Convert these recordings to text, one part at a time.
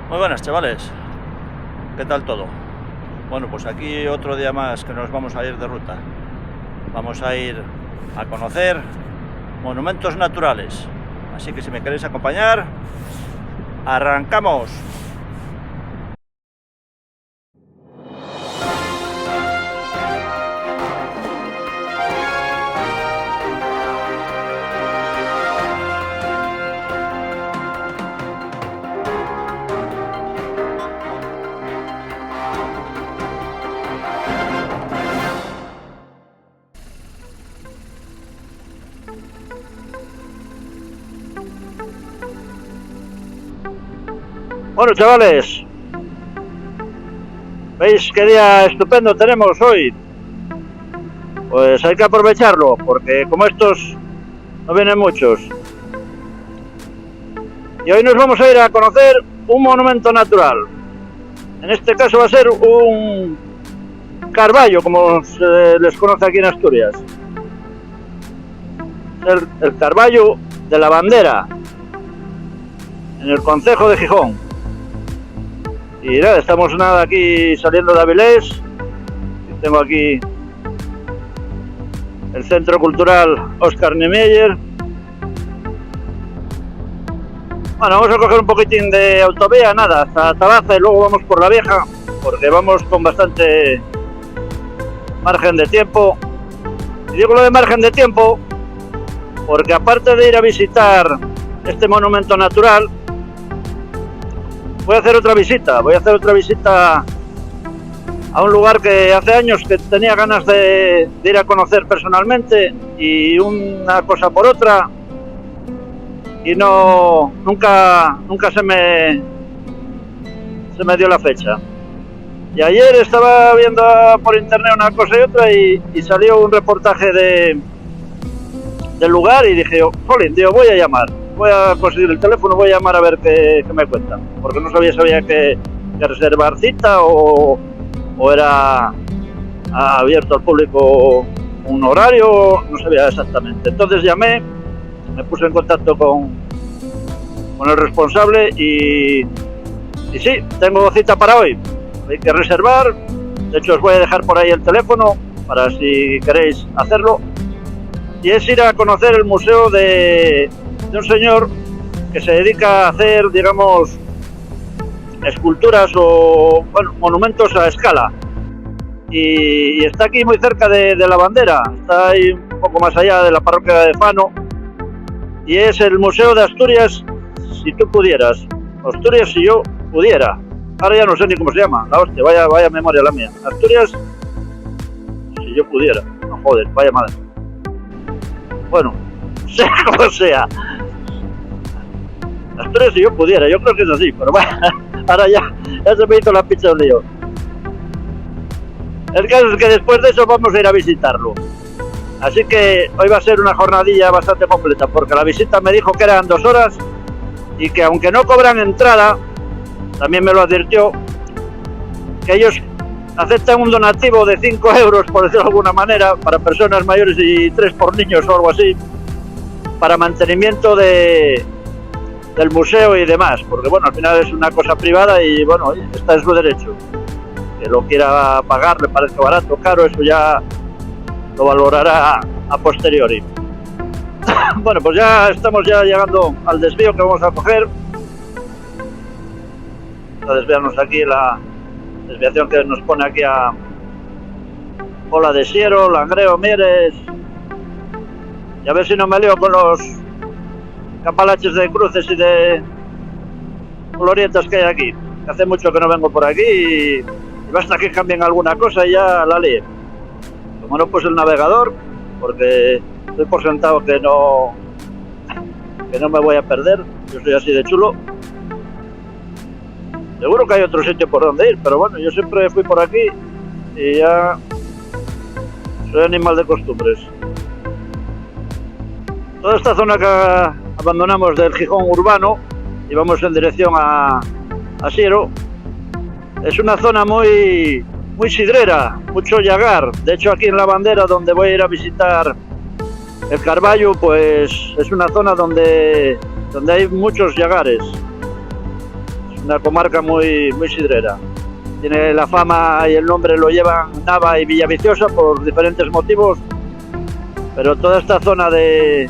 Muy buenas, chavales. ¿Qué tal todo? Bueno, pues aquí otro día más que nos vamos a ir de ruta. Vamos a ir a conocer monumentos naturales. Así que si me queréis acompañar, ¡arrancamos! Bueno, chavales, ¿veis qué día estupendo tenemos hoy? Pues hay que aprovecharlo, porque como estos no vienen muchos. Y hoy nos vamos a ir a conocer un monumento natural. En este caso va a ser un carballo, como se les conoce aquí en Asturias. El carballo de la Bandera, en el concejo de Gijón. Y nada, estamos aquí saliendo de Avilés. Tengo aquí el Centro Cultural Óscar Niemeyer. Bueno, vamos a coger un poquitín de autovía, nada, hasta Tabaza y luego vamos por la Vieja, porque vamos con bastante margen de tiempo. Y digo lo de margen de tiempo porque aparte de ir a visitar este monumento natural, voy a hacer otra visita a un lugar que hace años que tenía ganas de ir a conocer personalmente, y una cosa por otra, y nunca se me dio la fecha. Y ayer estaba viendo por internet una cosa y otra y salió un reportaje del lugar y dije, jolín, tío, voy a conseguir el teléfono, voy a llamar a ver qué me cuentan, porque no sabía que reservar cita o era abierto al público un horario, no sabía exactamente. Entonces llamé, me puse en contacto con el responsable y sí, tengo cita para hoy. Hay que reservar, de hecho os voy a dejar por ahí el teléfono para si queréis hacerlo. Y es ir a conocer el museo de un señor que se dedica a hacer, digamos, esculturas o monumentos a escala. Y está aquí muy cerca de la Bandera, está ahí un poco más allá de la parroquia de Fano. Y es el Museo de Asturias si tú pudieras. Asturias si yo pudiera. Ahora ya no sé ni cómo se llama, la hostia, vaya memoria la mía. Asturias si yo pudiera. No joder, vaya madre. Bueno, sea como sea. Asturias si yo pudiera, yo creo que es así, pero bueno, ahora ya se me hizo la picha de un lío. El caso es que después de eso vamos a ir a visitarlo. Así que hoy va a ser una jornadilla bastante completa, porque la visita me dijo que eran 2 horas y que aunque no cobran entrada, también me lo advirtió, que ellos aceptan un donativo de 5 euros, por decirlo de alguna manera, para personas mayores y 3 por niños o algo así, para mantenimiento del museo y demás, porque bueno, al final es una cosa privada y bueno, está en su derecho. Que lo quiera pagar, le parezca barato o caro, eso ya lo valorará a posteriori. Bueno, pues ya estamos llegando al desvío que vamos a coger. Vamos a desviarnos aquí, la desviación que nos pone aquí a Pola de Siero, Langreo, Mieres. Y a ver si no me lío con los capalaches de cruces y de glorietas que hay aquí. Hace mucho que no vengo por aquí y basta que cambien alguna cosa y ya la lié. Como no puse el navegador, porque estoy por sentado que no me voy a perder, yo soy así de chulo. Seguro que hay otro sitio por donde ir, pero bueno, yo siempre fui por aquí y ya soy animal de costumbres. Toda esta zona que abandonamos del Gijón urbano y vamos en dirección a Siero, es una zona muy sidrera, mucho llagar. De hecho, aquí en la Bandera, donde voy a ir a visitar el Carballo, pues es una zona donde hay muchos llagares. Es una comarca muy sidrera. Tiene la fama y el nombre lo llevan Nava y Villaviciosa por diferentes motivos, pero toda esta zona del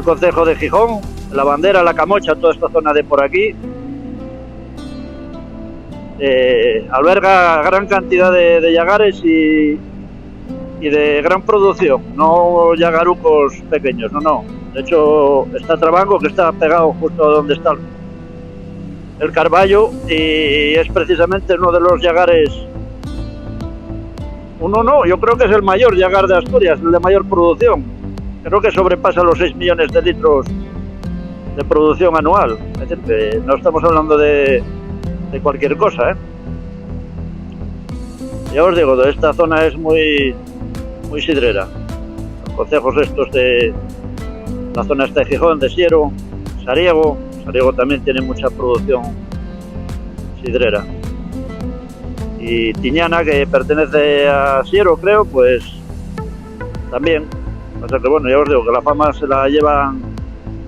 concejo de Gijón, la Bandera, la Camocha, toda esta zona de por aquí, alberga gran cantidad de llagares y de gran producción, no llagarucos pequeños, no. De hecho, está Trabanco, que está pegado justo donde está el Carballo, y es precisamente uno de los llagares, yo creo que es el mayor llagar de Asturias, el de mayor producción. Creo que sobrepasa los 6 millones de litros de producción anual. Es decir, que no estamos hablando de cualquier cosa, ¿eh? Ya os digo, esta zona es muy sidrera. Los concejos estos de la zona esta de Gijón, de Siero, Sariego también tiene mucha producción sidrera. Y Tiñana, que pertenece a Siero, creo, pues también. Pasa que bueno, ya os digo que la fama se la llevan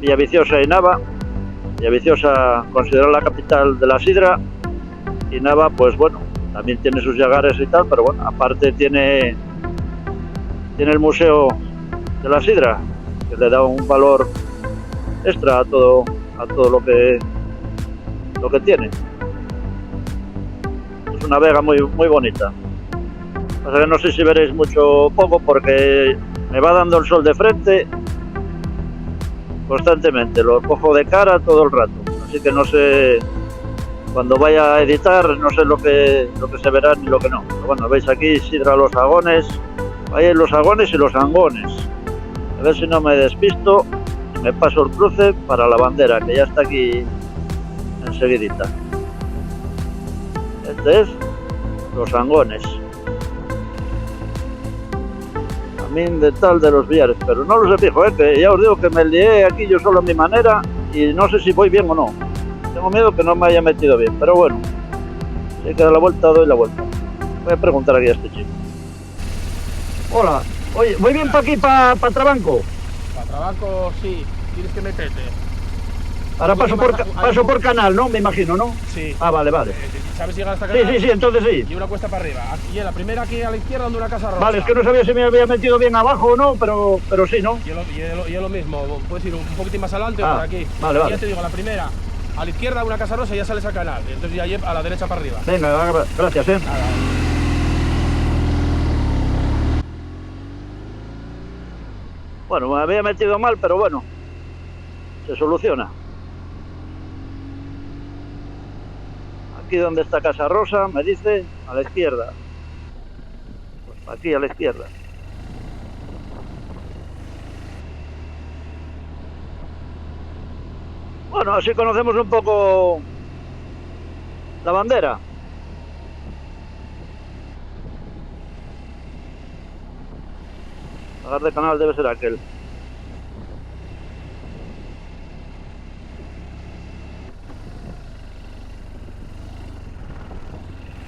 Villaviciosa y Nava. Villaviciosa considerada la capital de la sidra, y Nava, pues bueno, también tiene sus llagares y tal, pero bueno, aparte tiene el museo de la sidra, que le da un valor extra a todo lo que tiene. Es una vega muy bonita. Pasa que no sé si veréis mucho o poco, porque me va dando el sol de frente constantemente, lo cojo de cara todo el rato, así que no sé, cuando vaya a editar, no sé lo que se verá ni lo que no. Pero bueno, veis aquí sidra Los Agones, ahí Los Agones y Los Angones. A ver si no me despisto y me paso el cruce para la Bandera, que ya está aquí enseguidita. Este es Los Angones. También de tal de los Villares, pero no lo sé fijo, que ya os digo que me lié aquí yo solo a mi manera y no sé si voy bien o no. Tengo miedo que no me haya metido bien, pero bueno, si hay que dar la vuelta, doy la vuelta. Voy a preguntar aquí a este chico. Hola, oye, ¿voy bien para aquí, para Trabanco? Para Trabanco sí, tienes que meterte. Ahora paso por Canal, ¿no? Me imagino, ¿no? Sí. Ah, vale. ¿Sabes llegar hasta Canal? Sí, entonces sí. Y una cuesta para arriba. Y la primera aquí a la izquierda, donde una casa rosa. Vale, es que no sabía si me había metido bien abajo o no, pero sí, ¿no? Y es lo mismo, puedes ir un poquitín más adelante o por aquí. Vale. Ya te digo, la primera, a la izquierda una casa rosa y ya sales a Canal. Y entonces ya a la derecha para arriba. Venga, gracias, Nada. Bueno, me había metido mal, pero bueno, se soluciona. Aquí donde está Casa Rosa, me dice, a la izquierda. Pues aquí a la izquierda. Bueno, así conocemos un poco la Bandera. El de Canal debe ser aquel.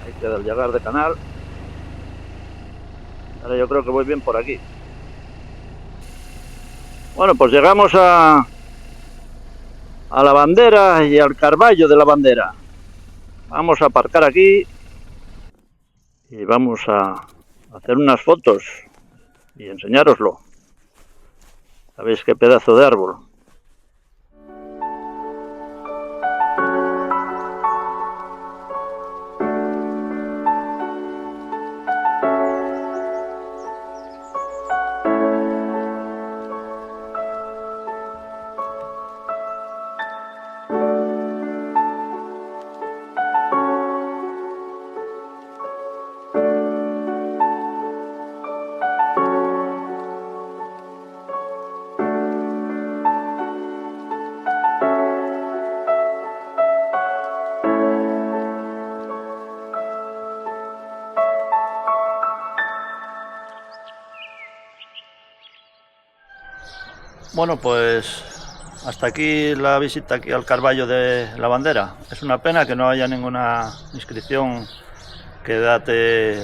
Ahí queda el llagar de Canal. Ahora yo creo que voy bien por aquí. Bueno, pues llegamos a la Bandera y al Carballo de la Bandera. Vamos a aparcar aquí y vamos a hacer unas fotos y enseñároslo. ¿Sabéis qué pedazo de árbol? Bueno, pues hasta aquí la visita aquí al Carballo de la Bandera. Es una pena que no haya ninguna inscripción que date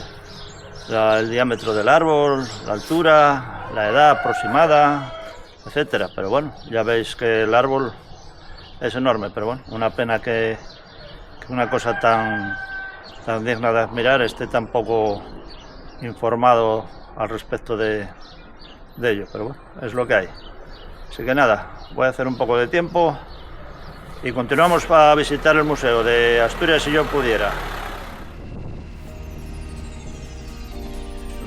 el diámetro del árbol, la altura, la edad aproximada, etcétera. Pero bueno, ya veis que el árbol es enorme, pero bueno, una pena que que una cosa tan digna de admirar esté tan poco informado al respecto de ello, pero bueno, es lo que hay. Así que nada, voy a hacer un poco de tiempo y continuamos para visitar el Museo de Asturias si yo pudiera.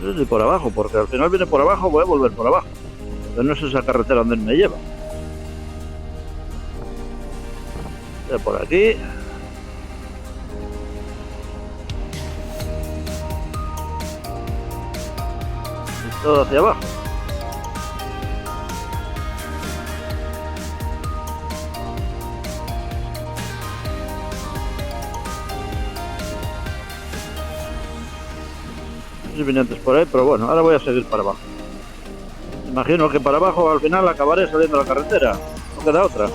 No sé si por abajo, porque al final viene por abajo, voy a volver por abajo. Pero no es esa carretera donde me lleva. Ya por aquí. Y todo hacia abajo. No sé si vine antes por ahí, pero bueno, ahora voy a seguir para abajo. Imagino que para abajo al final acabaré saliendo a la carretera. No queda otra.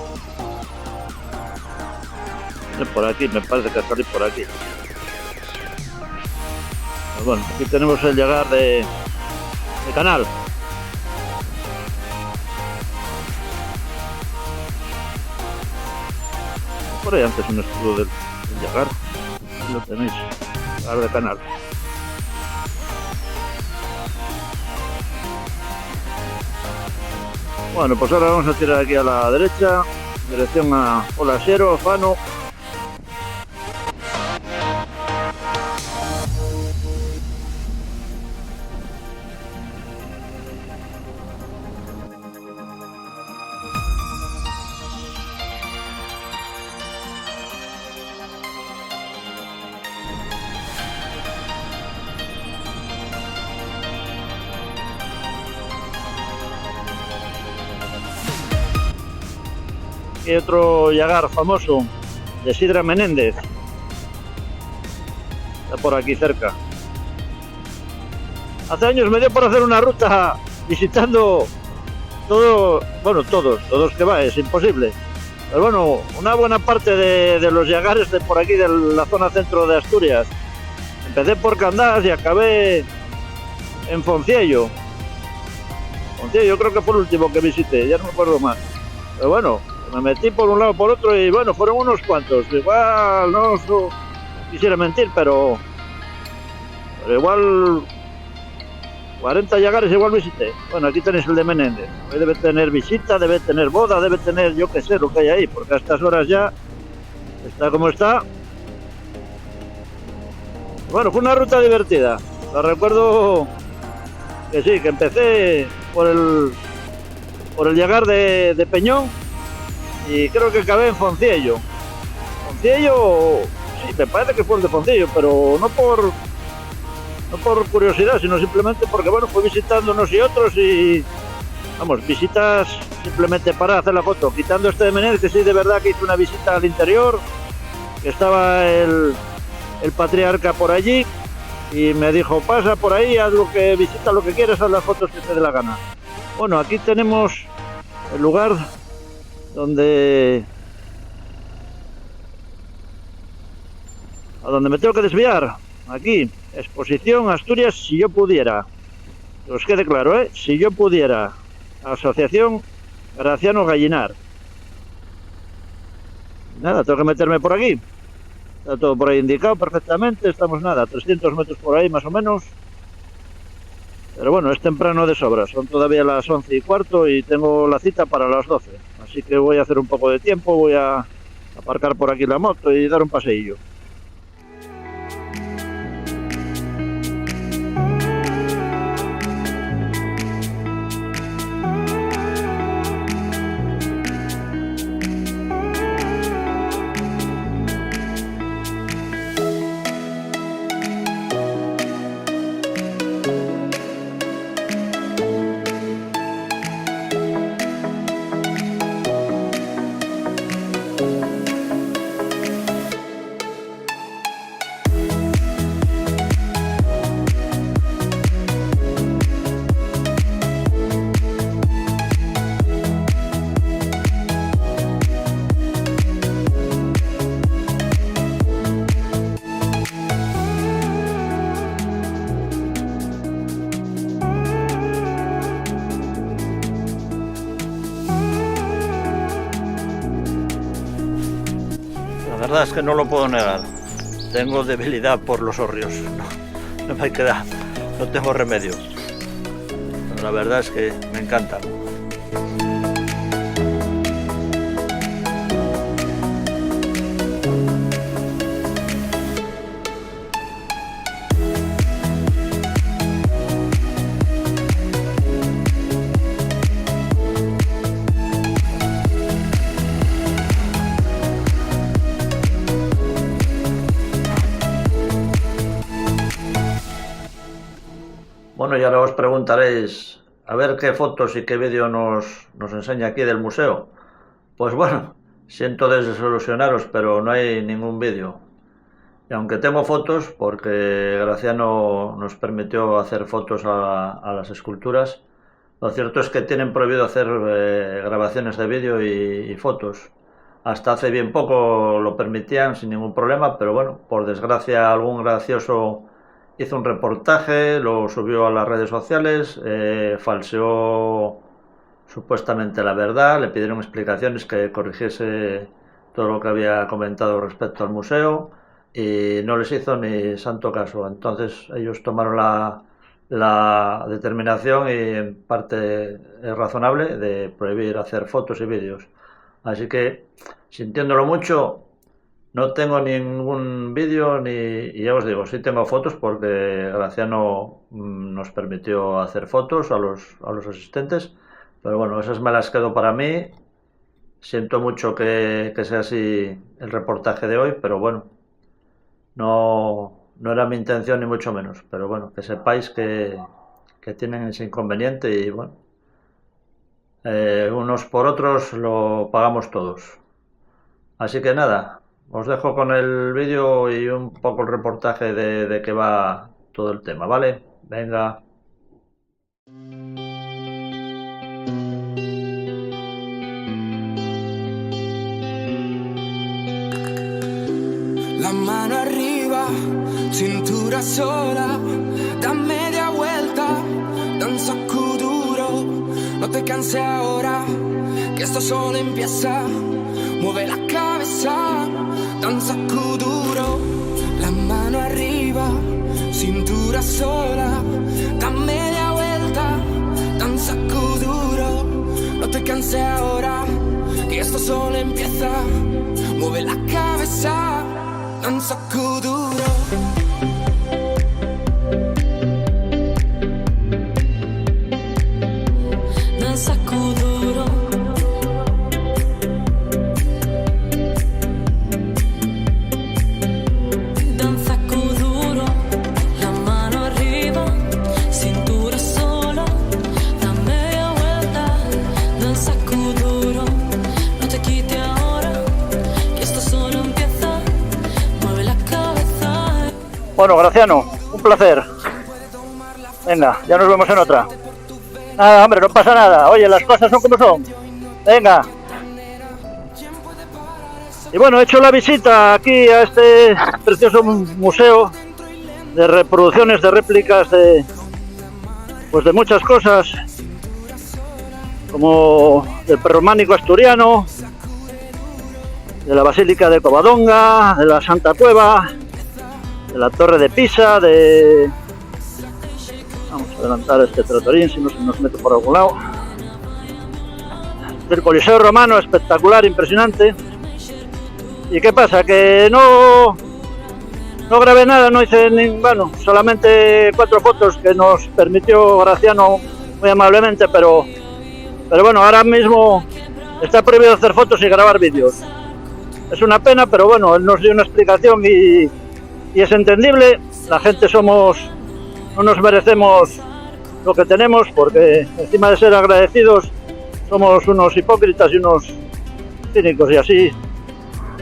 Por aquí, me parece que salir por aquí. Pues bueno, aquí tenemos el llegar de Canal. Por ahí antes un escudo del llegar. Aquí lo tenéis. Llegar de Canal. Bueno, pues ahora vamos a tirar aquí a la derecha, dirección a Olasiero, Fano. Y otro llagar famoso de Sidra Menéndez. Está por aquí cerca. Hace años me dio por hacer una ruta visitando todo, bueno, todos que va, es imposible. Pero bueno, una buena parte de los llagares de por aquí, de la zona centro de Asturias. Empecé por Candás y acabé en Fonciello. Fonciello creo que fue el último que visité, ya no me acuerdo más. Pero bueno, me metí por un lado por otro y bueno, fueron unos cuantos. Igual no quisiera mentir, pero igual 40 llagares igual visité. Bueno, aquí tenéis el de Menéndez. Hoy debe tener visita, debe tener boda, debe tener yo qué sé lo que hay ahí, porque a estas horas ya está como está. Bueno, fue una ruta divertida. La recuerdo que sí, que empecé por el llagar de Peñón y creo que acabé en Fonciello. Fonciello, sí, me parece que fue el de Fonciello, pero no por curiosidad, sino simplemente porque, bueno, fui visitando unos y otros y, vamos, visitas simplemente para hacer la foto. Quitando este de Menéndez, que sí, de verdad que hice una visita al interior, que estaba el patriarca por allí y me dijo, pasa por ahí, haz visita lo que quieras, haz las fotos que te dé la gana. Bueno, aquí tenemos el lugar donde me tengo que desviar. Aquí, exposición Asturias si yo pudiera. Que os quede claro, ¿eh? Si yo pudiera. Asociación Graciano Gallinar. Nada, tengo que meterme por aquí. Está todo por ahí indicado perfectamente. Estamos nada, 300 metros por ahí más o menos. Pero bueno, es temprano de sobra. Son todavía las 11:15 y tengo la cita para las 12. Así que voy a hacer un poco de tiempo. Voy a aparcar por aquí la moto y dar un paseillo. verdad es que no lo puedo negar. Tengo debilidad por los hórreos. No me queda, no tengo remedio. Pero la verdad es que me encantan. Bueno, y ahora os preguntaréis, a ver qué fotos y qué vídeo nos enseña aquí del museo. Pues bueno, siento desilusionaros, pero no hay ningún vídeo. Y aunque tengo fotos, porque Graciano nos permitió hacer fotos a las esculturas, lo cierto es que tienen prohibido hacer grabaciones de vídeo y fotos. Hasta hace bien poco lo permitían sin ningún problema, pero bueno, por desgracia algún gracioso hizo un reportaje, lo subió a las redes sociales, falseó supuestamente la verdad, le pidieron explicaciones, que corrigiese todo lo que había comentado respecto al museo, y no les hizo ni santo caso. Entonces ellos tomaron la determinación, y en parte es razonable, de prohibir hacer fotos y vídeos. Así que, sintiéndolo mucho, no tengo ningún vídeo, y ya os digo, sí tengo fotos porque Graciano nos permitió hacer fotos a los asistentes, pero bueno, esas me las quedo para mí. Siento mucho que sea así el reportaje de hoy, pero bueno, no era mi intención ni mucho menos, pero bueno, que sepáis que tienen ese inconveniente, y bueno, unos por otros lo pagamos todos. Así que nada, os dejo con el vídeo y un poco el reportaje de qué va todo el tema, ¿vale? Venga. La mano arriba, cintura sola, da media vuelta, da un saco duro, no te canses ahora, que esto solo empieza. Mueve la cabeza, da un saco duro, la mano arriba, cintura sola, da media vuelta, da un saco duro, no te canses ahora, que esto solo empieza. Mueve la cabeza, da un saco duro. Bueno, Graciano, un placer. Venga, ya nos vemos en otra. Nada, hombre, no pasa nada. Oye, las cosas son como son. Venga. Y bueno, he hecho la visita aquí a este precioso museo de reproducciones, de réplicas de muchas cosas, como del prerrománico asturiano, de la Basílica de Covadonga, de la Santa Cueva, de la Torre de Pisa, vamos a adelantar este trotorín si no se nos mete por algún lado, del Coliseo Romano, espectacular, impresionante. ¿Y qué pasa? Que no grabé nada, no hice solamente 4 fotos que nos permitió Graciano muy amablemente, pero bueno, ahora mismo está prohibido hacer fotos y grabar vídeos. Es una pena, pero bueno, él nos dio una explicación y es entendible. La gente no nos merecemos lo que tenemos, porque encima de ser agradecidos somos unos hipócritas y unos cínicos, y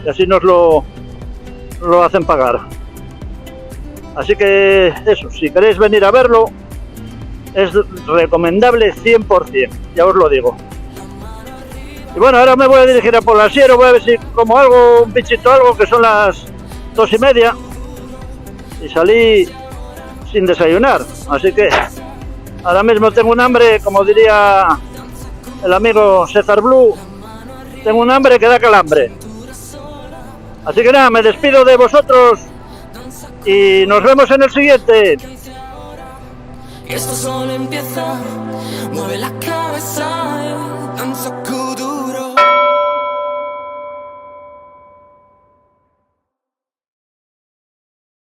así nos lo hacen pagar. Así que eso, si queréis venir a verlo, es recomendable 100%, ya os lo digo. Y bueno, ahora me voy a dirigir a Polasiero, voy a ver si como algo, un bichito algo, que son las 2:30, y salí sin desayunar, así que ahora mismo tengo un hambre, como diría el amigo César Blue, tengo un hambre que da calambre. Así que nada, me despido de vosotros y nos vemos en el siguiente. Esto solo empieza, mueve la cabeza, danza kuduro.